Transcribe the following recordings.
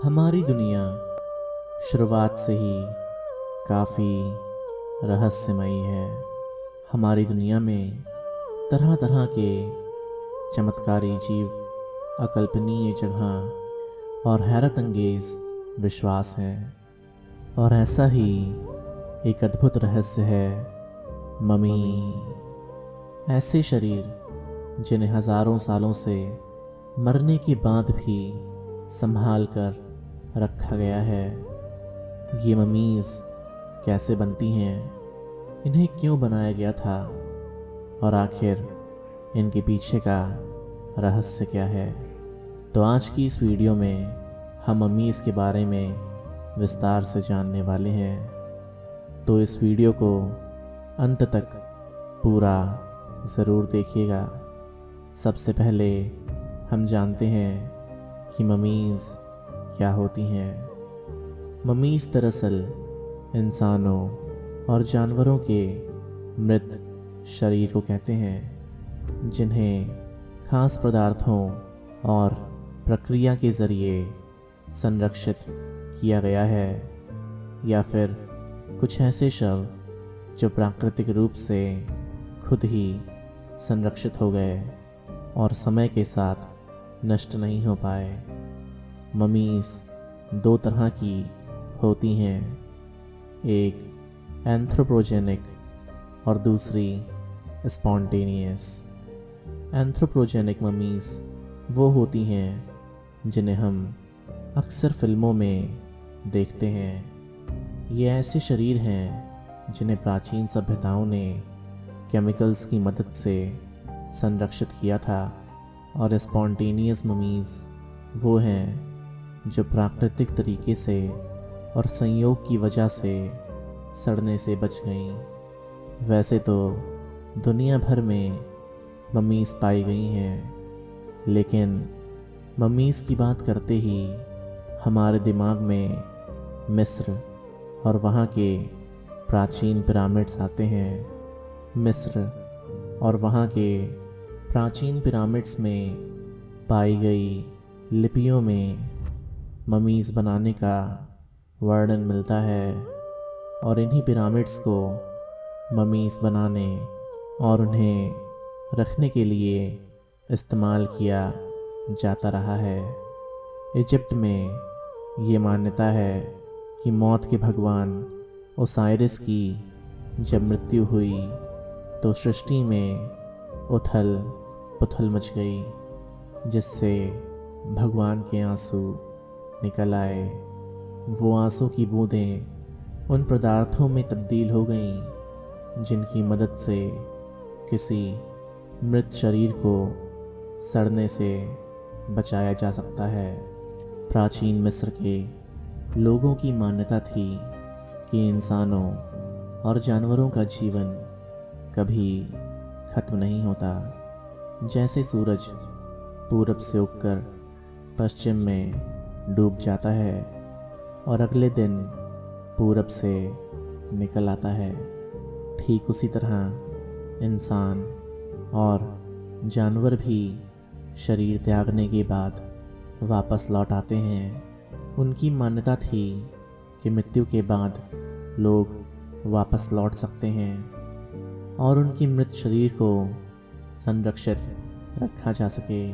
हमारी दुनिया शुरुआत से ही काफ़ी रहस्यमयी है। हमारी दुनिया में तरह तरह के चमत्कारी जीव, अकल्पनीय जगह और हैरत अंगेज विश्वास हैं। और ऐसा ही एक अद्भुत रहस्य है ममी। ऐसे शरीर जिन्हें हजारों सालों से मरने के बाद भी संभाल कर रखा गया है। ये ममीज़ कैसे बनती हैं, इन्हें क्यों बनाया गया था और आखिर इनके पीछे का रहस्य क्या है। तो आज की इस वीडियो में हम ममीज़ के बारे में विस्तार से जानने वाले हैं। तो इस वीडियो को अंत तक पूरा ज़रूर देखिएगा। सबसे पहले हम जानते हैं कि ममीज़ क्या होती हैं। ममीज़ दरअसल इंसानों और जानवरों के मृत शरीर को कहते हैं, जिन्हें खास पदार्थों और प्रक्रिया के ज़रिए संरक्षित किया गया है, या फिर कुछ ऐसे शव जो प्राकृतिक रूप से खुद ही संरक्षित हो गए और समय के साथ नष्ट नहीं हो पाए। ममीज़ दो तरह की होती हैं, एक एंथ्रोपोजेनिक और दूसरी स्पॉन्टेनियस। एंथ्रोपोजेनिक ममीज़ वो होती हैं जिन्हें हम अक्सर फिल्मों में देखते हैं। ये ऐसे शरीर हैं जिन्हें प्राचीन सभ्यताओं ने केमिकल्स की मदद से संरक्षित किया था। और स्पॉन्टेनियस ममीज़ वो हैं जो प्राकृतिक तरीके से और संयोग की वजह से सड़ने से बच गईं। वैसे तो दुनिया भर में ममीज़ पाई गई हैं, लेकिन ममीज़ की बात करते ही हमारे दिमाग में मिस्र और वहाँ के प्राचीन पिरामिड्स आते हैं। मिस्र और वहाँ के प्राचीन पिरामिड्स में पाई गई लिपियों में ममीज़ बनाने का वर्णन मिलता है। और इन्हीं पिरामिड्स को ममीज़ बनाने और उन्हें रखने के लिए इस्तेमाल किया जाता रहा है। इजिप्ट में ये मान्यता है कि मौत के भगवान ओसाइरिस की जब मृत्यु हुई तो सृष्टि में उथल पुथल मच गई, जिससे भगवान के आंसू निकल आए। वो आंसू की बूंदें उन पदार्थों में तब्दील हो गईं जिनकी मदद से किसी मृत शरीर को सड़ने से बचाया जा सकता है। प्राचीन मिस्र के लोगों की मान्यता थी कि इंसानों और जानवरों का जीवन कभी खत्म नहीं होता। जैसे सूरज पूरब से उगकर पश्चिम में डूब जाता है और अगले दिन पूरब से निकल आता है, ठीक उसी तरह इंसान और जानवर भी शरीर त्यागने के बाद वापस लौट आते हैं। उनकी मान्यता थी कि मृत्यु के बाद लोग वापस लौट सकते हैं और उनकी मृत शरीर को संरक्षित रखा जा सके,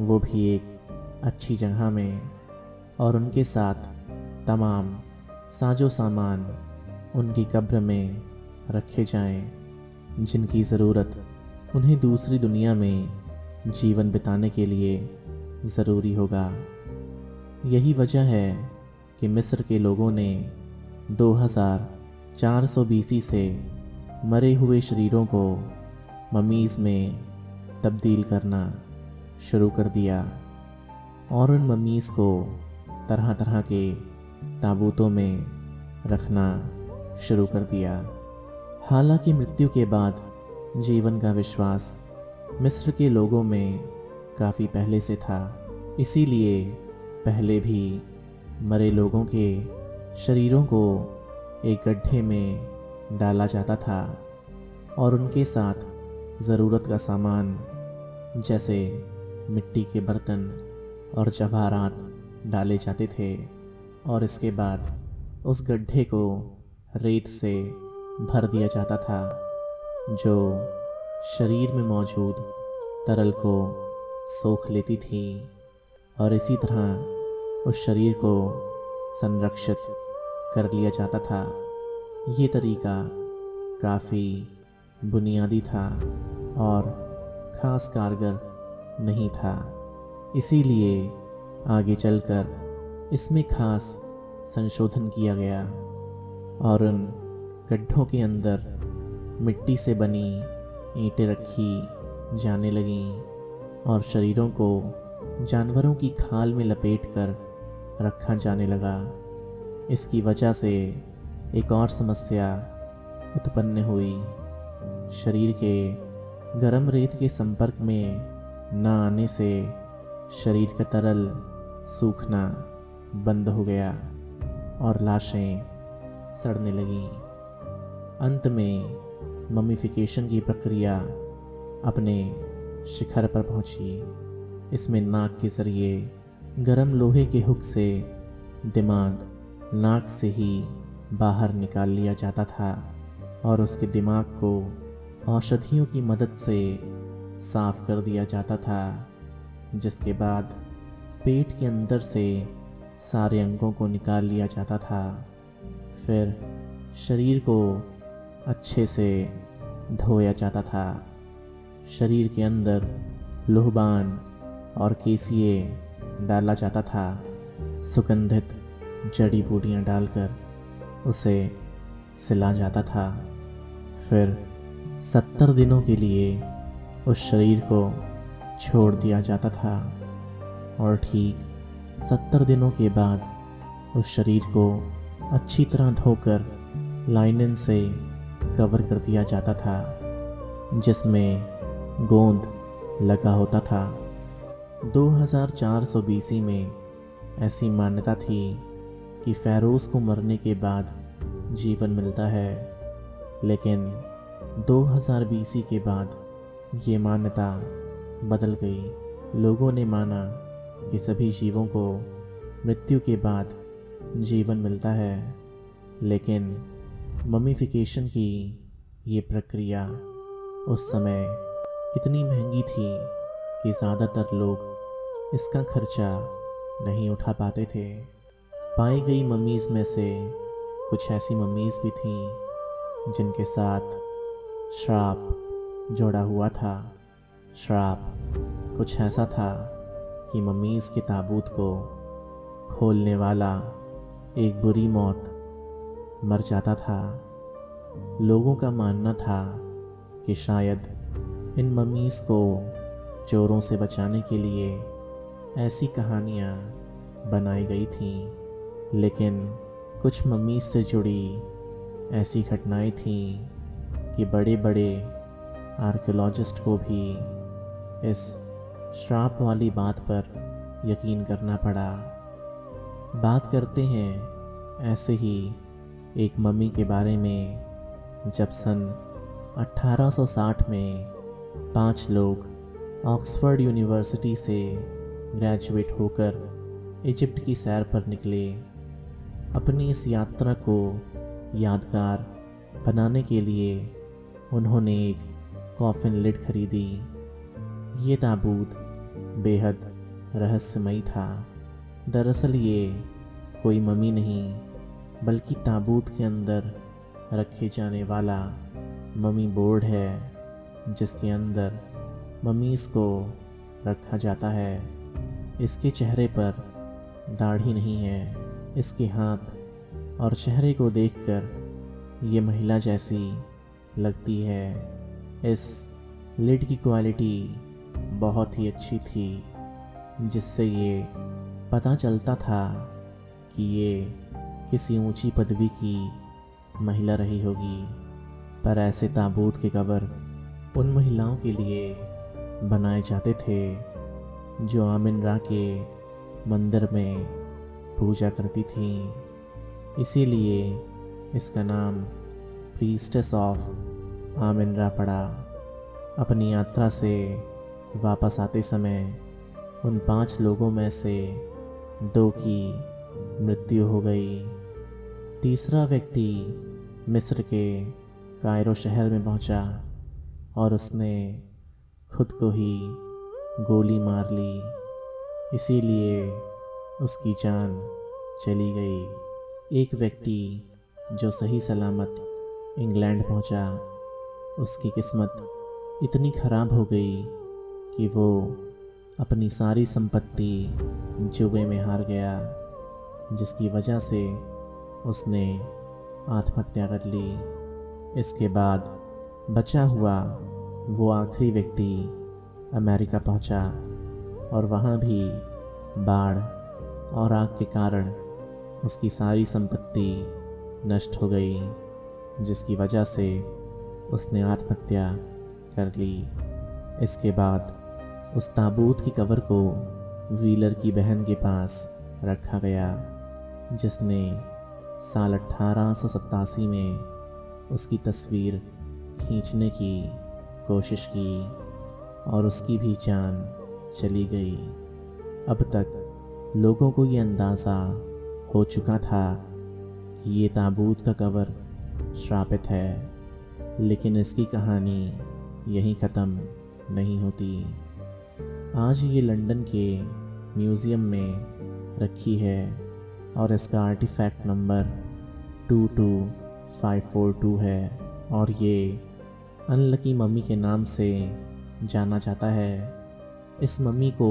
वो भी एक अच्छी जगह में, और उनके साथ तमाम साजो सामान उनकी कब्र में रखे जाएं, जिनकी ज़रूरत उन्हें दूसरी दुनिया में जीवन बिताने के लिए ज़रूरी होगा। यही वजह है कि मिस्र के लोगों ने 2400 BC से मरे हुए शरीरों को ममीज़ में तब्दील करना शुरू कर दिया और उन ममीज़ को तरह तरह के ताबूतों में रखना शुरू कर दिया। हालांकि मृत्यु के बाद जीवन का विश्वास मिस्र के लोगों में काफ़ी पहले से था, इसीलिए पहले भी मरे लोगों के शरीरों को एक गड्ढे में डाला जाता था और उनके साथ ज़रूरत का सामान जैसे मिट्टी के बर्तन और जवाहरात डाले जाते थे और इसके बाद उस गड्ढे को रेत से भर दिया जाता था, जो शरीर में मौजूद तरल को सोख लेती थी और इसी तरह उस शरीर को संरक्षित कर लिया जाता था। ये तरीका काफ़ी बुनियादी था और ख़ास कारगर नहीं था, इसीलिए आगे चलकर इसमें ख़ास संशोधन किया गया और उन गड्ढों के अंदर मिट्टी से बनी ईंटें रखी जाने लगीं और शरीरों को जानवरों की खाल में लपेटकर रखा जाने लगा। इसकी वजह से एक और समस्या उत्पन्न हुई। शरीर के गर्म रेत के संपर्क में न आने से शरीर का तरल सूखना बंद हो गया और लाशें सड़ने लगीं। अंत में ममीफिकेशन की प्रक्रिया अपने शिखर पर पहुंची। इसमें नाक के जरिए गर्म लोहे के हुक से दिमाग नाक से ही बाहर निकाल लिया जाता था और उसके दिमाग को औषधियों की मदद से साफ कर दिया जाता था, जिसके बाद पेट के अंदर से सारे अंगों को निकाल लिया जाता था। फिर शरीर को अच्छे से धोया जाता था। शरीर के अंदर लोहबान और केसिए डाला जाता था। सुगंधित जड़ी बूटियाँ डालकर उसे सिला जाता था। फिर 70 दिनों के लिए उस शरीर को छोड़ दिया जाता था और ठीक 70 दिनों के बाद उस शरीर को अच्छी तरह धोकर लाइनिन से कवर कर दिया जाता था, जिसमें गोंद लगा होता था। 2400 BC में ऐसी मान्यता थी कि फ़ैरोज़ को मरने के बाद जीवन मिलता है, लेकिन 2000 BC के बाद ये मान्यता बदल गई। लोगों ने माना कि सभी जीवों को मृत्यु के बाद जीवन मिलता है, लेकिन ममीफिकेशन की ये प्रक्रिया उस समय इतनी महंगी थी कि ज़्यादातर लोग इसका खर्चा नहीं उठा पाते थे। पाई गई ममीज़ में से कुछ ऐसी ममीज़ भी थीं जिनके साथ श्राप जोड़ा हुआ था। श्राप कुछ ऐसा था कि ममीज़ के ताबूत को खोलने वाला एक बुरी मौत मर जाता था। लोगों का मानना था कि शायद इन ममीज़ को चोरों से बचाने के लिए ऐसी कहानियाँ बनाई गई थीं, लेकिन कुछ ममीज़ से जुड़ी ऐसी घटनाएं थीं कि बड़े बड़े आर्कियोलॉजिस्ट को भी इस श्राप वाली बात पर यकीन करना पड़ा। बात करते हैं ऐसे ही एक मम्मी के बारे में, जब सन 1860 में 5 लोग ऑक्सफोर्ड यूनिवर्सिटी से ग्रेजुएट होकर इजिप्ट की सैर पर निकले। अपनी इस यात्रा को यादगार बनाने के लिए उन्होंने एक कॉफिन लिड खरीदी। ये ताबूत बेहद रहस्यमयी था। दरअसल ये कोई मम्मी नहीं, बल्कि ताबूत के अंदर रखे जाने वाला मम्मी बोर्ड है, जिसके अंदर मम्मीज़ को रखा जाता है। इसके चेहरे पर दाढ़ी नहीं है। इसके हाथ और चेहरे को देखकर ये महिला जैसी लगती है। इस लिड की क्वालिटी बहुत ही अच्छी थी, जिससे ये पता चलता था कि ये किसी ऊंची पदवी की महिला रही होगी। पर ऐसे ताबूत के कवर उन महिलाओं के लिए बनाए जाते थे जो आमिन रा के मंदिर में पूजा करती थीं। इसीलिए इसका नाम प्रीस्टेस ऑफ आमिन रा पड़ा। अपनी यात्रा से वापस आते समय उन 5 लोगों में से 2 की मृत्यु हो गई। तीसरा व्यक्ति मिस्र के कायरो शहर में पहुंचा और उसने खुद को ही गोली मार ली, इसीलिए उसकी जान चली गई। एक व्यक्ति जो सही सलामत इंग्लैंड पहुंचा, उसकी किस्मत इतनी खराब हो गई कि वो अपनी सारी संपत्ति जुए में हार गया, जिसकी वजह से उसने आत्महत्या कर ली। इसके बाद बचा हुआ वो आखिरी व्यक्ति अमेरिका पहुंचा और वहाँ भी बाढ़ और आग के कारण उसकी सारी संपत्ति नष्ट हो गई, जिसकी वजह से उसने आत्महत्या कर ली। इसके बाद उस ताबूत की कब्र को व्हीलर की बहन के पास रखा गया, जिसने साल 1887 में उसकी तस्वीर खींचने की कोशिश की और उसकी भी जान चली गई। अब तक लोगों को ये अंदाज़ा हो चुका था कि ये ताबूत का कवर श्रापित है, लेकिन इसकी कहानी यहीं ख़त्म नहीं होती। आज ये लंदन के म्यूज़ियम में रखी है और इसका आर्टिफैक्ट नंबर 22542 है और ये अनलकी मम्मी के नाम से जाना जाता है। इस मम्मी को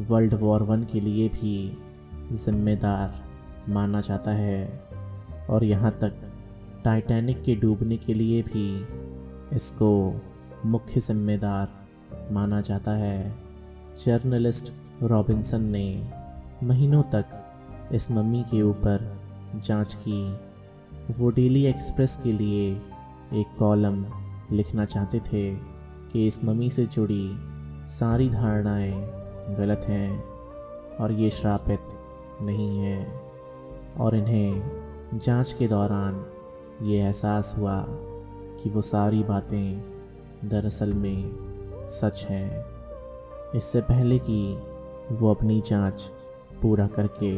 वर्ल्ड वॉर 1 के लिए भी जिम्मेदार माना जाता है और यहाँ तक टाइटैनिक के डूबने के लिए भी इसको मुख्य जिम्मेदार माना जाता है। जर्नलिस्ट रॉबिन्सन ने महीनों तक इस मम्मी के ऊपर जांच की। वो डेली एक्सप्रेस के लिए एक कॉलम लिखना चाहते थे कि इस मम्मी से जुड़ी सारी धारणाएं गलत हैं और ये श्रापित नहीं है। और इन्हें जांच के दौरान ये एहसास हुआ कि वो सारी बातें दरअसल में सच हैं। इससे पहले कि वो अपनी जांच पूरा करके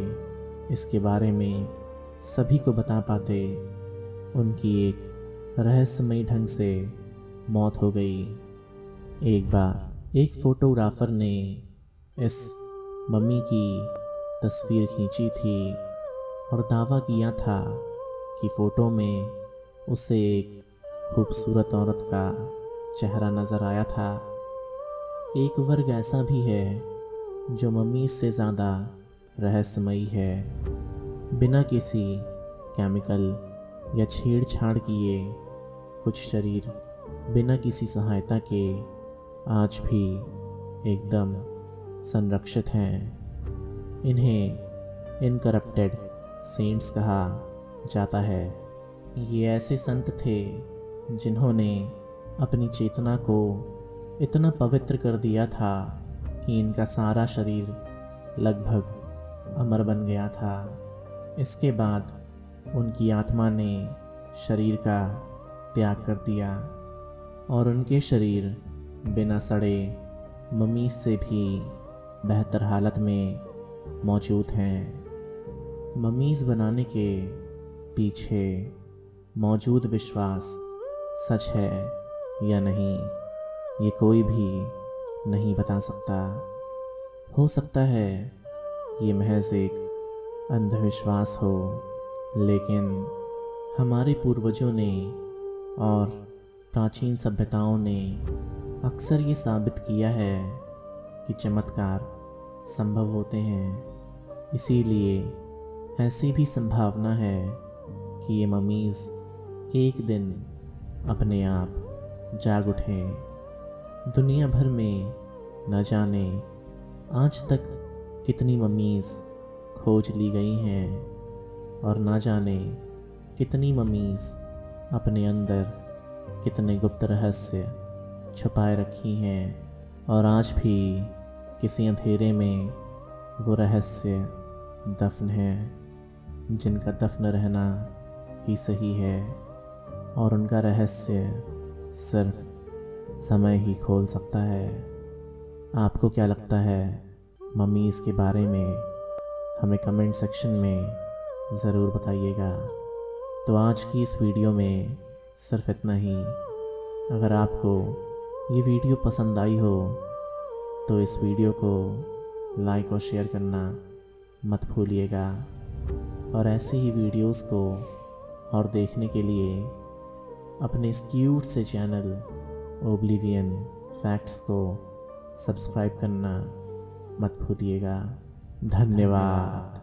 इसके बारे में सभी को बता पाते, उनकी एक रहस्यमयी ढंग से मौत हो गई। एक बार एक फोटोग्राफर ने इस मम्मी की तस्वीर खींची थी और दावा किया था कि फ़ोटो में उसे एक खूबसूरत औरत का चेहरा नज़र आया था। एक वर्ग ऐसा भी है जो मम्मी से ज़्यादा रहस्यमयी है। बिना किसी केमिकल या छेड़छाड़ किए कुछ शरीर बिना किसी सहायता के आज भी एकदम संरक्षित हैं। इन्हें इनकरप्टेड सेंट्स कहा जाता है। ये ऐसे संत थे जिन्होंने अपनी चेतना को इतना पवित्र कर दिया था कि इनका सारा शरीर लगभग अमर बन गया था। इसके बाद उनकी आत्मा ने शरीर का त्याग कर दिया और उनके शरीर बिना सड़े ममीज से भी बेहतर हालत में मौजूद हैं। ममीज बनाने के पीछे मौजूद विश्वास सच है या नहीं, ये कोई भी नहीं बता सकता। हो सकता है ये महज एक अंधविश्वास हो, लेकिन हमारे पूर्वजों ने और प्राचीन सभ्यताओं ने अक्सर ये साबित किया है कि चमत्कार संभव होते हैं। इसीलिए ऐसी भी संभावना है कि ये ममीज़ एक दिन अपने आप जाग उठें। दुनिया भर में न जाने आज तक कितनी ममीज़ खोज ली गई हैं और ना जाने कितनी ममीज़ अपने अंदर कितने गुप्त रहस्य छुपाए रखी हैं और आज भी किसी अंधेरे में वो रहस्य दफन है, जिनका दफन रहना ही सही है और उनका रहस्य सिर्फ समय ही खोल सकता है। आपको क्या लगता है ममीज़ के बारे में? हमें कमेंट सेक्शन में ज़रूर बताइएगा। तो आज की इस वीडियो में सिर्फ इतना ही। अगर आपको ये वीडियो पसंद आई हो तो इस वीडियो को लाइक और शेयर करना मत भूलिएगा। और ऐसी ही वीडियोस को और देखने के लिए अपने इस क्यूट से चैनल ओब्लिवियन फैक्ट्स को सब्सक्राइब करना मत भूलिएगा। धन्यवाद।